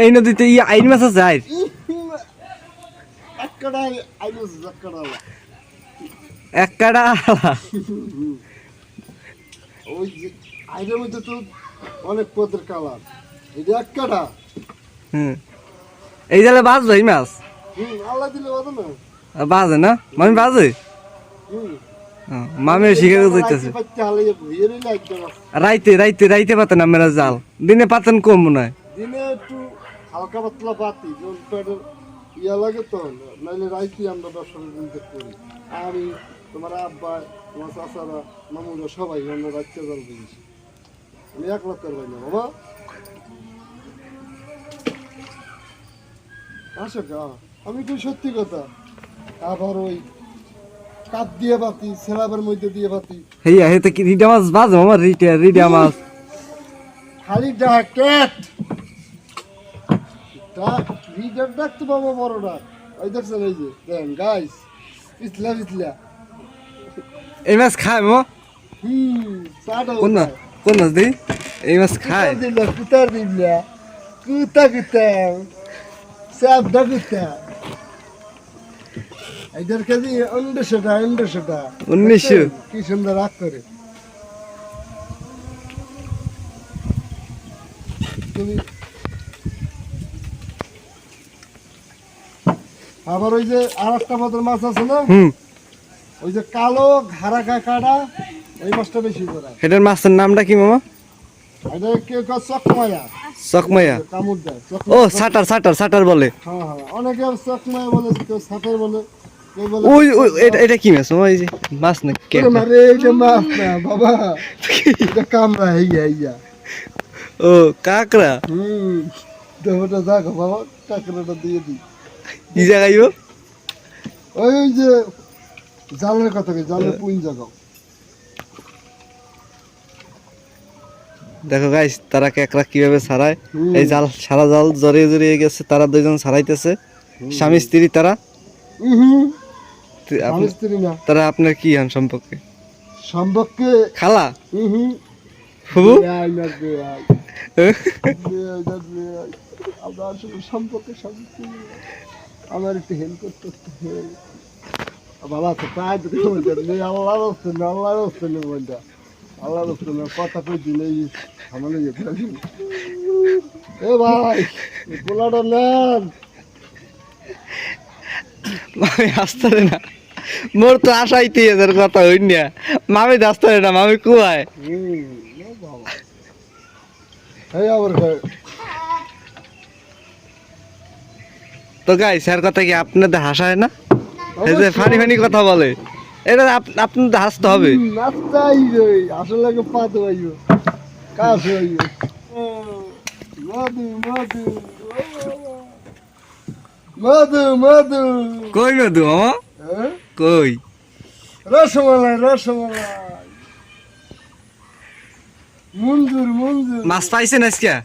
এই নদীতে আইন মাছ আছে আইর এক কাটা ওই যে আইনের মধ্যে তো অনেক পদের কালার এটা এক কাটা এই জালে বাজবে এই মাছ আল্লাহ দিলে বাজে না বাজে না মামি বাজে মামি শিখে যাইতেছে রাইতে রাইতে রাইতে পাতেন আপনারা জাল দিনে পাতেন কম মনে হয় দিনে একটু হালকা পাতলা পাতি ইয়া লাগে তো নাইলে রাইতে আমরা দর্শনের দিনকে করি আমি তোমার আব্বা তোমার চাচারা মামুরা সবাই আমরা রাত্রে জল দিয়েছি আমি একলা করবাই না বাবা আসো গা আমি কই সত্যি কথা আবার ওই কাপ দিয়ে বাতি সেলাবের মধ্যে দিয়ে বাতি হেইয়া হেতে কি রিডা মাছ বাজে আমার রিডা মাছ খালি ডাকেট রিডার ডাক তো বাবা বড় ডাক ওই দেখছেন এই যে দেন গাইস পিছলা পিছলা এই মাছ খায় মো সাদা কোন মাছ দেই এই মাছ খায় কুতার দিলা কুতা সব ডাকুতা এইটার কেজি 1900 কি সুন্দর রাগ করে তুমি আবার ওই যে আর একটা মাত্র মাছ আছে না ওই যে কালো ঘাড়া কাটা ওই মাছটা বেশি করে এটার মাছের নামটা কি মামা এটা কেউ চকমায়া চকমায়া কামড় দেয় ও সাটার বলে হ্যাঁ অনেকে চকমায়া বলে কেউ সাটার বলে ওই এটা কি মাছ ওই যে মাছ না কে মারে এটা মাছ না বাবা এটা কামড়া হইয়া ও কাকড়া দেবটা দেখো বাবা কাকড়াটা দিয়ে দিই কি জায়গায় ওই যে জালের কথা জালের পুইন জায়গা দেখো গাইস তারা কাকড়া কিভাবে ছাড়ায় এই জাল সারা জাল জড়িয়ে জড়িয়ে গেছে তারা দুইজন ছাড়াইতেছে স্বামী স্ত্রী তারা তারা আপনার কি হন সম্পর্কে খালা ফুবু সম্পর্কে আমার একটু হেল্প করতে বাবা তো প্রায় আল্লাহ কথা কই দিলে সামনে যেতে এ ভাই পোলাটা নেন মামি আসতে না মোর তো আশাইতে এদের কথা হই না মামি আসতে না মামি কুয়ায় তো গাই স্যার কথা কি আপনাদের হাসায় না এই যে ফানি কথা বলে এটা আপনাদের হাসতে হবে আসলে পাত হইব কাজ হইব মধু মধু মধু মধু কই মধু মামা কই রসমালাই মঞ্জুর মাছ পাইছেন আজকে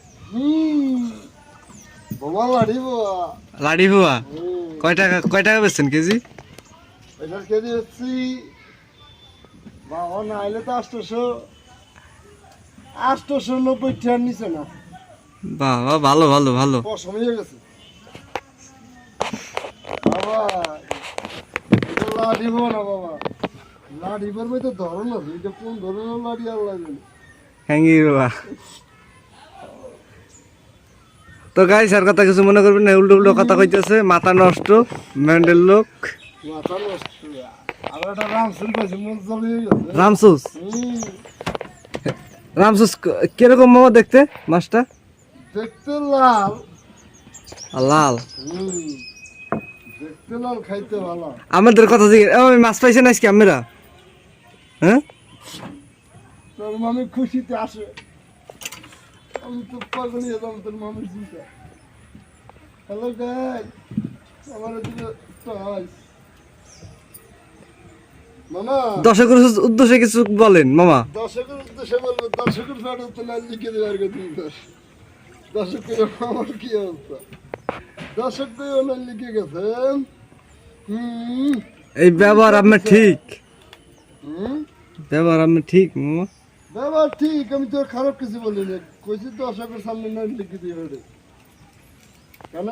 বাবা লাড়ি বুয়া কয় টাকা বেচছেন কেজি এটার কেজি হচ্ছে বাবা না আইলে তো 890 টাকার নিচে না বাবা ভালো সময় গেছে বাবা এটা লাড়িব না বাবা লাড়িবার মধ্যে ধরন আছে এটা কোন ধরনের লাড়ি আল্লাহ জানে হ্যাঙ্গি বাবা তো গাইস আর কথা কিছু মনে করবেন না উল্টো কথা কইতেছে মাথা নষ্ট মেন্ডেল লোক মাথা নষ্ট আর একটা রামসুস পাইছে মন চলে রামসুস কিরকম মামা দেখতে মাছটা দেখতে লাল দেখতে লাল খাইতে ভালো আমাদের কথা জিজ্ঞেস আমি মাছ পাইছেন আজকে আমরা হ্যাঁ তোর মামি খুশিতে আসে আমি তো পাগল হয়ে যাম তোর মামির চিন্তা হ্যালো গাইস আমার দিকে টস মামা দর্শকের উদ্দেশ্যে কিছু বলেন মামা দর্শকের উদ্দেশ্যে বলবো দর্শকের ফটো তো লাল লিখে দেওয়ার কথা দর্শকের আমার কি অবস্থা দর্শককে লাল লিখে গেছেন এই ব্যবহার আপনার ঠিক ব্যবহার আপনি ঠিক মামা ব্যবহার ঠিক আমি তো খারাপ কিছু বলি না কইছি দর্শকের সামনে নাম লিখে দিয়ে কেন